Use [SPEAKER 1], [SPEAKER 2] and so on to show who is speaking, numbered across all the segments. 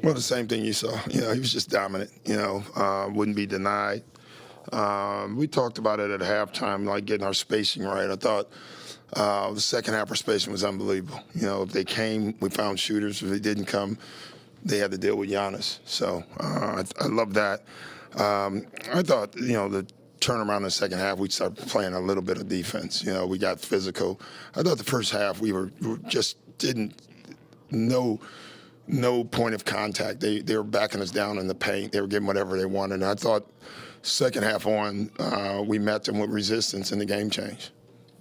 [SPEAKER 1] Well, the same thing you saw. He was just dominant. Wouldn't be denied. We talked about it at halftime, like getting our spacing right. I thought the second half our spacing was unbelievable. If they came, we found shooters. If they didn't come, they had to deal with Giannis. So I love that. I thought, the turnaround in the second half, we started playing a little bit of defense. We got physical. I thought the first half we were just didn't know. No point of contact. They were backing us down in the paint. They were getting whatever they wanted. And I thought second half on, we met them with resistance and the game changed.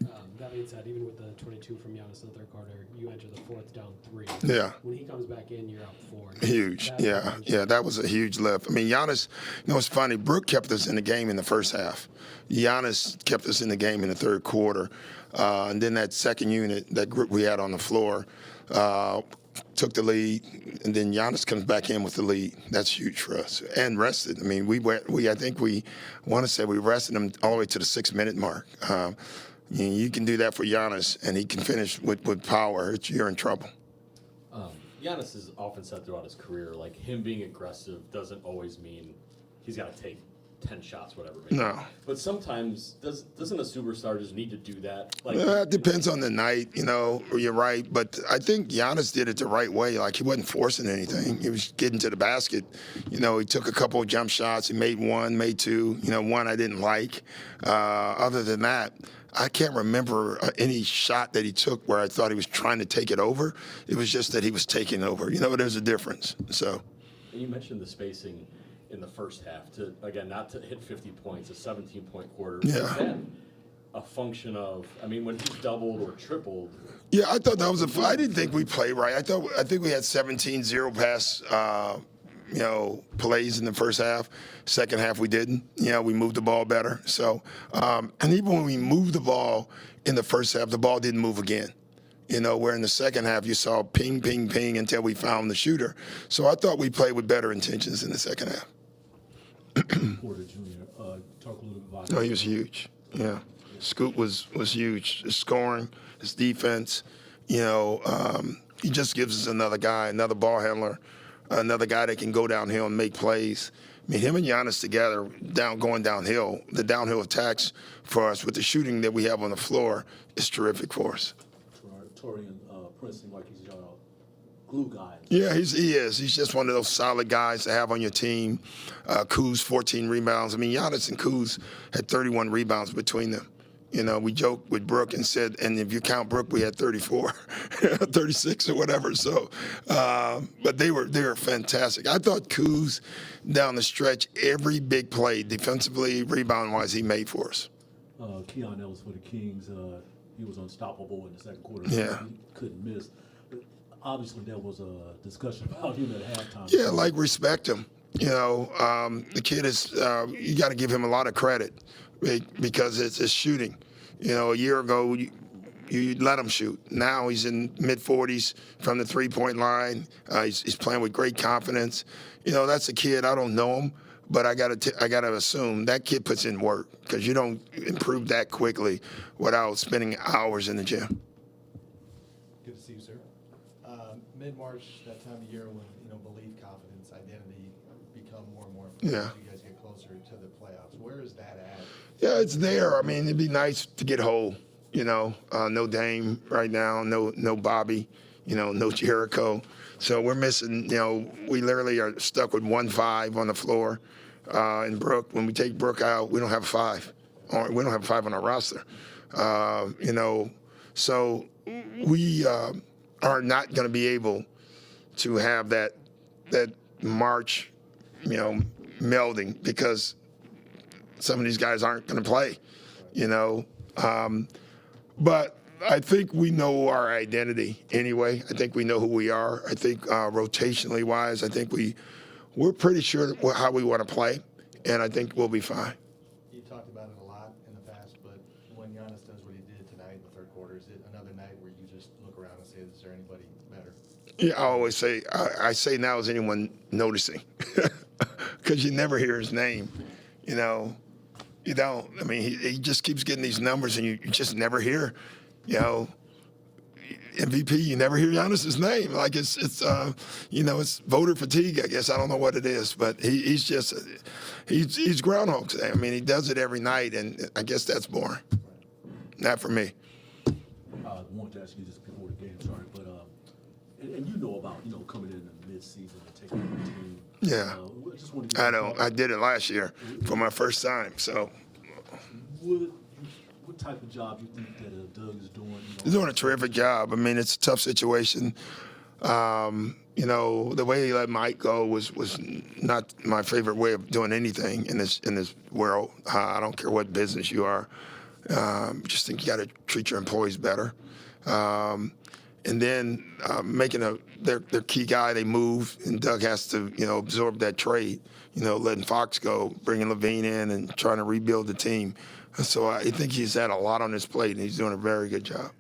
[SPEAKER 2] That being said, even with the 22 from Giannis in the third quarter, you enter the fourth down 3.
[SPEAKER 1] Yeah.
[SPEAKER 2] When he comes back in, you're up 4.
[SPEAKER 1] Huge. Yeah, that was a huge lift. I mean, Giannis, it's funny. Brook kept us in the game in the first half. Giannis kept us in the game in the third quarter. And then that second unit, that group we had on the floor, took the lead, and then Giannis comes back in with the lead. That's huge for us. And rested. I mean, I think we want to say we rested him all the way to the 6-minute mark. You can do that for Giannis, and he can finish with power. You're in trouble.
[SPEAKER 3] Giannis has often said throughout his career, like, him being aggressive doesn't always mean he's got to take 10 shots, whatever. Maybe.
[SPEAKER 1] No.
[SPEAKER 3] But sometimes, doesn't a superstar just need to do that? Like,
[SPEAKER 1] it depends on the night, you're right. But I think Giannis did it the right way. Like, he wasn't forcing anything. He was getting to the basket. He took a couple of jump shots. He made one, made two. One I didn't like. Other than that, I can't remember any shot that he took where I thought he was trying to take it over. It was just that he was taking over. There's a difference. So.
[SPEAKER 3] And you mentioned the spacing in the first half to, again, not to hit 50 points, a 17-point quarter.
[SPEAKER 1] Yeah.
[SPEAKER 3] Is that a function of, when he's doubled or tripled?
[SPEAKER 1] Yeah, I thought that was I didn't think we played right. I think we had 17 0-pass, plays in the first half. Second half we didn't. We moved the ball better. So, and even when we moved the ball in the first half, the ball didn't move again. Where in the second half you saw ping, ping, ping until we found the shooter. So I thought we played with better intentions in the second half.
[SPEAKER 4] Porter Jr., talk a little bit about
[SPEAKER 1] No, he was huge. Yeah. Scoot was huge. His scoring, his defense, he just gives us another guy, another ball handler, another guy that can go downhill and make plays. Him and Giannis together, going downhill, the downhill attacks for us with the shooting that we have on the floor is terrific for us.
[SPEAKER 4] Torian Prince seems like he's your glue guy.
[SPEAKER 1] Yeah, he is. He's just one of those solid guys to have on your team. Kuz, 14 rebounds. Giannis and Kuz had 31 rebounds between them. We joked with Brook and said, and if you count Brook, we had 34, 36 or whatever. So, but they were fantastic. I thought Kuz down the stretch, every big play, defensively, rebound-wise, he made for us.
[SPEAKER 4] Keon Ellis for the Kings. He was unstoppable in the second quarter.
[SPEAKER 1] Yeah.
[SPEAKER 4] He couldn't miss. But obviously, there was a discussion about him at halftime.
[SPEAKER 1] Yeah, respect him. The kid is, you got to give him a lot of credit because it's shooting. A year ago, you let him shoot. Now he's in mid-40s from the three-point line. He's playing with great confidence. That's a kid, I don't know him, but I gotta assume that kid puts in work because you don't improve that quickly without spending hours in the gym.
[SPEAKER 5] Good to see you, sir. Mid-March, that time of year when belief, confidence, identity become more and more important as you guys get closer to the playoffs. Where is that at?
[SPEAKER 1] Yeah, it's there. It'd be nice to get whole. No Dame right now, no Bobby, no Jericho. So we're missing, we literally are stuck with 1-5 on the floor. And Brook, when we take Brook out, we don't have a 5. Or we don't have a 5 on our roster. So we are not going to be able to have that March, melding because some of these guys aren't going to play, But I think we know our identity anyway. I think we know who we are. I think rotationally wise, I think we're pretty sure how we want to play, and I think we'll be fine.
[SPEAKER 5] You talked about it a lot in the past, but when Giannis does what he did tonight in the third quarter, is it another night where you just look around and say, is there anybody better?
[SPEAKER 1] Yeah, I always say, I say now, is anyone noticing? Because you never hear his name, You don't. He just keeps getting these numbers, and you just never hear, MVP, you never hear Giannis's name. Like it's it's voter fatigue, I guess. I don't know what it is, but he's Groundhog Day. I mean, he does it every night, and I guess that's boring. Not for me.
[SPEAKER 4] I wanted to ask you this before the game started, but and you know about coming in the mid-season and taking over the team.
[SPEAKER 1] Yeah.
[SPEAKER 4] I just wanted to
[SPEAKER 1] I don't. I did it last year for my first time. So
[SPEAKER 4] What type of job you think that Doug is doing?
[SPEAKER 1] he's doing a terrific job. I mean, it's a tough situation. The way he let Mike go was not my favorite way of doing anything in this world. I don't care what business you are. Just think you got to treat your employees better. And then making their key guy, they move, and Doug has to absorb that trade. Letting Fox go, bringing Levine in, and trying to rebuild the team. So I think he's had a lot on his plate, and he's doing a very good job.